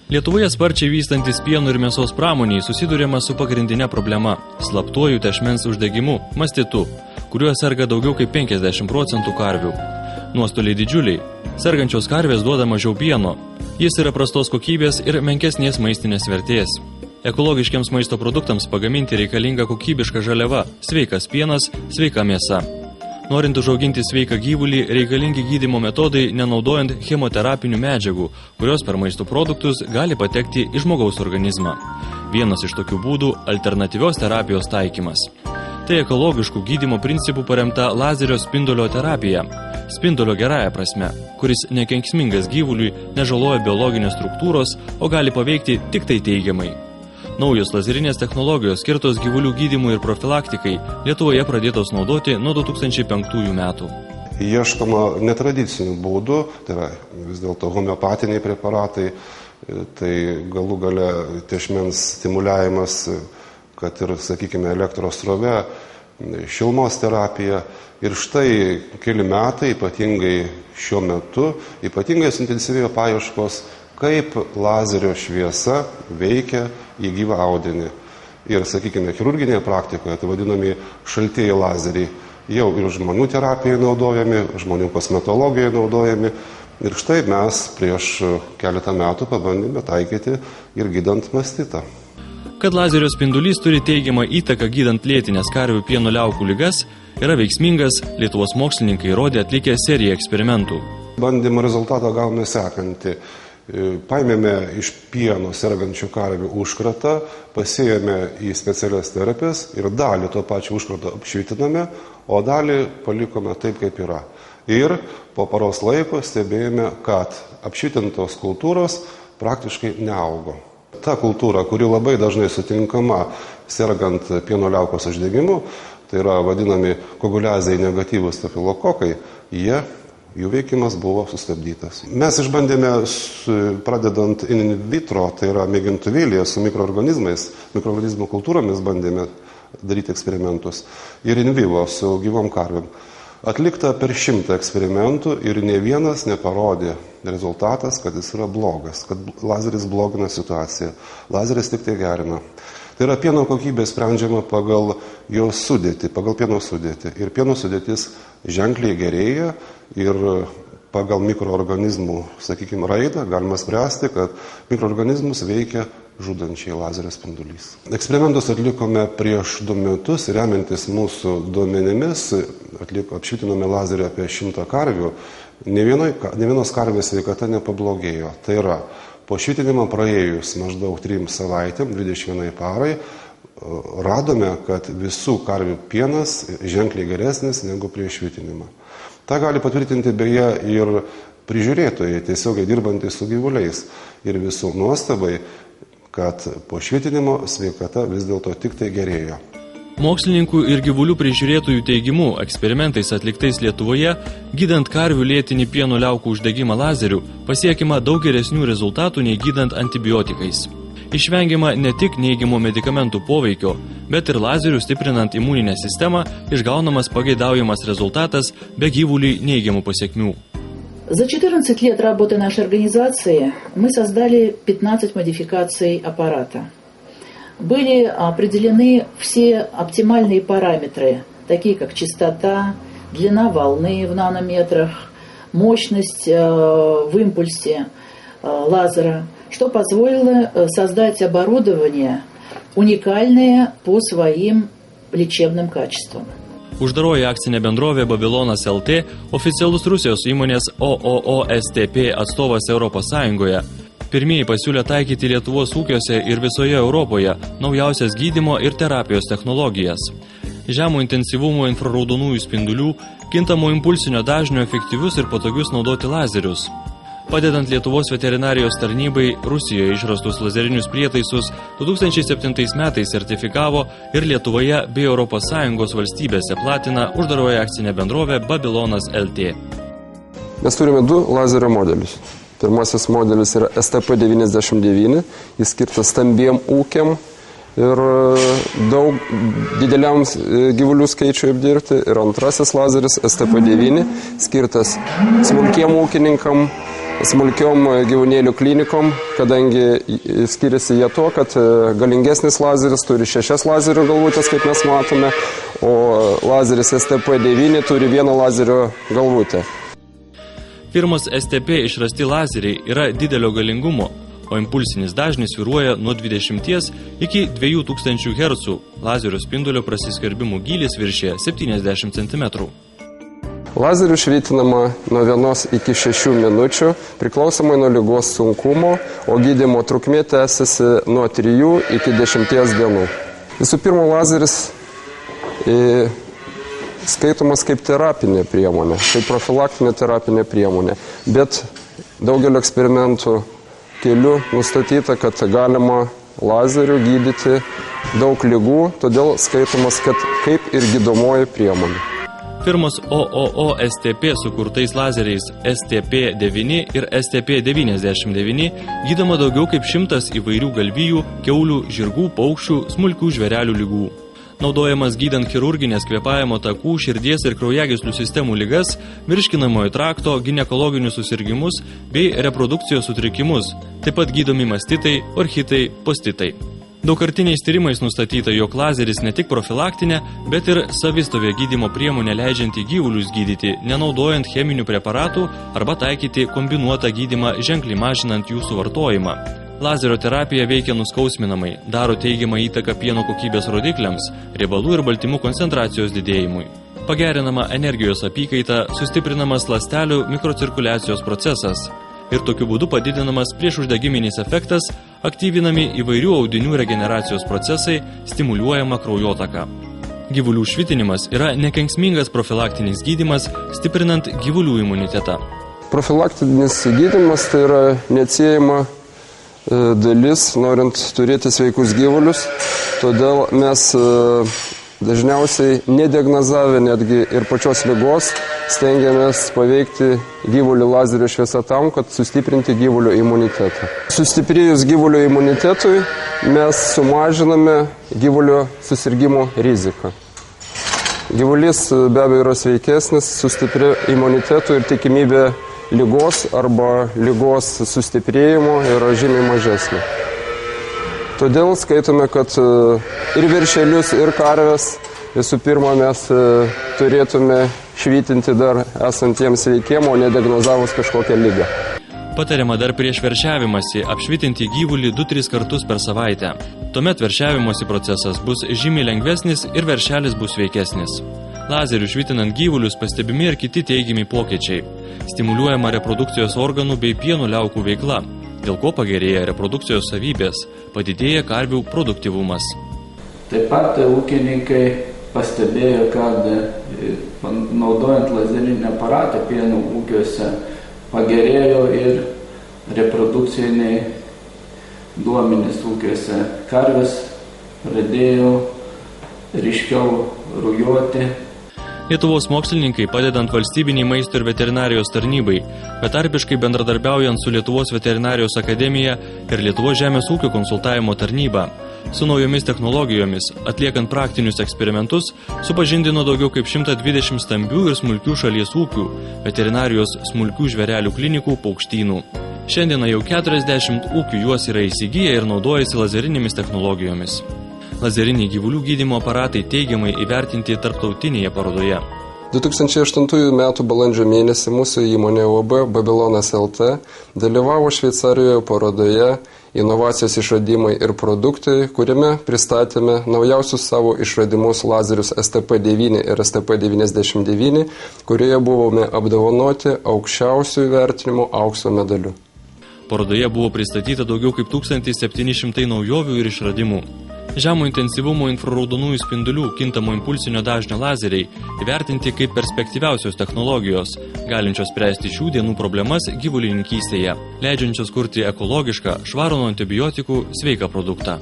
Lietuvoje sparčiai vystantis pieno ir mėsos pramoniai susiduriama su pagrindinė problema – slaptuoju tešmens uždegimu, mastitu, kuriuo serga daugiau kaip 50% karvių. Nuostoliai didžiuliai. Sergančios karvės duoda mažiau pieno. Jis yra prastos kokybės ir menkesnės maistinės vertės. Ekologiškiams maisto produktams pagaminti reikalinga kokybiška žaliava, sveikas pienas, sveika mėsa. Norint užauginti sveiką gyvulį, reikalingi gydymo metodai, nenaudojant chemoterapinių medžiagų, kurios per maisto produktus gali patekti į žmogaus organizmą. Vienas iš tokių būdų – alternatyvios terapijos taikymas. Tai ekologiškų gydymo principų paremta lazerio spindulio terapija. Spindulio gerąja prasme, kuris nekenksmingas gyvuliui, nežaloja biologinės struktūros, o gali paveikti tik tai teigiamai. Naujos lazerinės technologijos skirtos gyvulių gydymui ir profilaktikai Lietuvoje pradėtos naudoti nuo 2005 metų. Ieškoma netradicinių būdų, tai yra vis dėlto homeopatiniai preparatai, tai galų gale tešmens stimuliavimas, kad ir, sakykime, elektros srove, šilumos terapija. Ir štai keli metai, ypatingai šiuo metu, ypatingai suintensyvėjo paieškos, kaip lazerio šviesa veikia į gyvą audinį. Ir, sakykime, chirurginėje praktikoje, tai vadinami šaltieji lazeriai, jau ir žmonių terapijoje naudojami, žmonių kosmetologijoje naudojami. Ir štai mes prieš keletą metų pabandėme taikyti ir gydant mastitą. Kad lazerio spindulys turi teigiamą įtaką gydant lėtines karvių pieno liaukų ligas, yra veiksmingas, Lietuvos mokslininkai įrodė atlikę seriją eksperimentų. Bandymo rezultatą gavome sekantį. Paėmėme iš pieno sergančių karvių užkratą, pasėjome į specialias terapijas ir dalį to pačio užkrato apšvitiname, o dalį palikome taip, kaip yra. Ir po paros laiko stebėjome, kad apšvitintos kultūros praktiškai neaugo. Ta kultūra, kuri labai dažnai sutinkama sergant pieno liaukos uždegimu, tai yra vadinami koaguliazei negatyvūs stafilokokai, jų veikimas buvo sustabdytas. Mes išbandėme, pradedant in vitro, tai yra mėgintuvėlyje su mikroorganizmų kultūromis bandėme daryti eksperimentus, ir in vivo su gyvom karvėm. Atlikta per 100 eksperimentų ir ne vienas neparodė rezultatas, kad jis yra blogas, kad lazeris blogina situaciją. Lazeris tik tai gerina. Tai yra pieno kokybė sprendžiama pagal jo sudėtį, pagal pieno sudėtį. Ir pieno sudėtis ženkliai gerėja ir pagal mikroorganizmų, sakykime, raidą galima spręsti, kad mikroorganizmus veikia žudančiai lazerio spindulys. Eksperimentus atlikome prieš 2 metus, remiantis mūsų duomenimis, apšvitinome lazerio apie 100 karvių, ne vienos karvės sveikata nepablogėjo. Tai yra, po švitinimo praėjus maždaug 3 savaitėm, 21 parai, radome, kad visų karvių pienas ženkliai geresnis negu prieš švitinimą. Ta gali patvirtinti beje ir prižiūrėtojai, tiesiogiai dirbantys su gyvuliais. Ir visų nuostabai, kad po švitinimo sveikata vis dėlto tik tai gerėjo. Mokslininkų ir gyvulių prižiūrėtojų teigimu, eksperimentais atliktais Lietuvoje, gydant karvių lėtinį pieno liaukų uždegimą lazeriu, pasiekima daug geresnių rezultatų nei gydant antibiotikais. Išvengiama ne tik neigiamų medikamentų poveikio, bet ir lazerių stiprinant imuninę sistemą išgaunamas pageidaujamas результатас be gyvuliui нейгиму посекмю. За 14 лет работы нашей организации мы создали 15 модификаций аппарата. Были определены все оптимальные параметры, такие как частота, длина волны в нанометрах, мощность в импульсе лазера, что позволило создать оборудование уникальное по своим лечебным качествам. Uždaroji akcinė bendrovė Babilonas LT, oficialus Rusijos įmonės OOO-STP atstovas Europos Sąjungoje, pirmieji pasiūlė taikyti Lietuvos ūkiuose ir visoje Europoje naujausias gydymo ir terapijos technologijas. Žemo intensyvumo infraraudonųjų spindulių, kintamo impulsinio dažnio efektyvius ir patogius naudoti lazerius. Padedant Lietuvos veterinarijos tarnybai, Rusijoje išrastus lazerinius prietaisus 2007 metais sertifikavo ir Lietuvoje bei Europos Sąjungos valstybėse platina uždaroji akcinė bendrovė Babilonas LT. Mes turime 2 lazerio modelius. Pirmasis modelis yra STP99, jis skirtas stambiem ūkiam ir daug dideliam gyvulių skaičiui apdirbti. Ir antrasis lazeris STP9, skirtas smulkiem ūkininkam, smulkiom gyvūnėlių klinikom, kadangi skiriasi jie to, kad galingesnis lazeris turi 6 lazerio galvutės, kaip mes matome, o lazeris STP9 turi 1 lazerio galvutę. Firmos STP išrasti lazeriai yra didelio galingumo, o impulsinis dažnis svyruoja nuo 20 iki 2000 Hz. Lazerio spindulio prasiskverbimų gylis viršė 70 cm. Lazerių švitinama nuo 1 iki 6 minučių, priklausomai nuo ligos sunkumo, o gydymo trukmė tęsiasi nuo 3 iki 10 dienų. Visų pirma, lazeris skaitomas kaip terapinė priemonė, kaip profilaktinė terapinė priemonė, bet daugelio eksperimentų keliu nustatyta, kad galima lazeriu gydyti daug ligų, todėl skaitomas kaip ir gydomoji priemonė. Firmos OOO STP sukurtais lazeriais STP9 ir STP99 gydoma daugiau kaip 100 įvairių galvijų, kiaulių, žirgų, paukščių, smulkių žvėrelių ligų. Naudojamas gydant chirurginės kvėpavimo takų, širdies ir kraujagyslių sistemų ligas, virškinamojo trakto, ginekologinius susirgimus bei reprodukcijos sutrikimus, taip pat gydomi mastitai, orchitai, postitai. Daugkartiniais tyrimais nustatyta, jog lazeris ne tik profilaktinė, bet ir savistovė gydymo priemonė leidžianti gyvulius gydyti, nenaudojant cheminių preparatų arba taikyti kombinuotą gydymą ženkliai mažinant jų suvartojimą. Lazerio terapija veikia nuskausminamai, daro teigiamą įtaką pieno kokybės rodikliams, riebalų ir baltymų koncentracijos didėjimui. Pagerinama energijos apykaita, sustiprinamas ląstelių mikrocirkuliacijos procesas ir tokiu būdu padidinamas priešuždegiminis efektas, aktyvinami įvairių audinių regeneracijos procesai, stimuliuojama kraujotaka. Gyvulių švitinimas yra nekenksmingas profilaktinis gydymas, stiprinant gyvulių imunitetą. Profilaktinis gydymas tai yra neatsiejama dalis, norint turėti sveikus gyvulius, todėl mes dažniausiai nediagnozavę netgi ir pačios ligos stengiamės paveikti gyvulių lazerio šviesą tam, kad sustiprinti gyvulių imunitetą. Sustiprėjus gyvulių imunitetui mes sumažiname gyvulių susirgimo riziką. Gyvulys be abejo yra sveikesnis, sustiprė imunitetų ir tikimybė ligos arba ligos sustiprėjimo yra žymiai mažesnė. Todėl skaitome, kad ir veršelius, ir karves visų pirma mes turėtume švytinti dar esantiems sveikiem, o nediagnozavus kažkokią ligą. Patariama dar prieš veršiavimąsi apšvitinti gyvulį 2-3 kartus per savaitę. Tuomet veršiavimosi procesas bus žymiai lengvesnis ir veršelis bus sveikesnis. Lazerių švitinant gyvulius pastebimi ir kiti teigiami pokyčiai. Stimuliuojama reprodukcijos organų bei pieno liaukų veikla, dėl ko pagerėja reprodukcijos savybės, padidėja karvių produktyvumas. Taip pat ūkininkai pastebėjo, kad naudojant lazerinį aparatą pieno ūkiuose pagerėjo ir reprodukciniai duomenys ūkiuose. Karvės pradėjo ryškiau rujoti. Lietuvos mokslininkai, padedant valstybiniai maisto ir veterinarijos tarnybai, betarpiškai bendradarbiaujant su Lietuvos veterinarijos akademija ir Lietuvos žemės ūkio konsultavimo tarnyba, su naujomis technologijomis, atliekant praktinius eksperimentus, supažindino daugiau kaip 120 stambių ir smulkių šalies ūkių, veterinarijos smulkių žvėrelių klinikų, paukštynų. Šiandieną jau 40 ūkių juos yra įsigiję ir naudojasi lazerinėmis technologijomis. Lazeriniai gyvulių gydymo aparatai teigiamai įvertinti tarptautinėje parodoje. 2008 m. balandžio mėnesį mūsų įmonė UAB Babilonas LT dalyvavo Šveicarijoje parodoje Inovacijos išradimai ir produktai, kuriame pristatėme naujausius savo išradimus lazerius STP9 ir STP99, kurioje buvome apdovanoti aukščiausių įvertinimų aukso medaliu. Parodoje buvo pristatyta daugiau kaip 1700 naujovių ir išradimų. Žemo intensyvumo infraraudonųjų spindulių kintamo impulsinio dažnio lazeriai įvertinti kaip perspektyviausios technologijos, galinčios spręsti šių dienų problemas gyvulininkystėje, leidžiančios kurti ekologišką, švarų nuo antibiotikų sveiką produktą.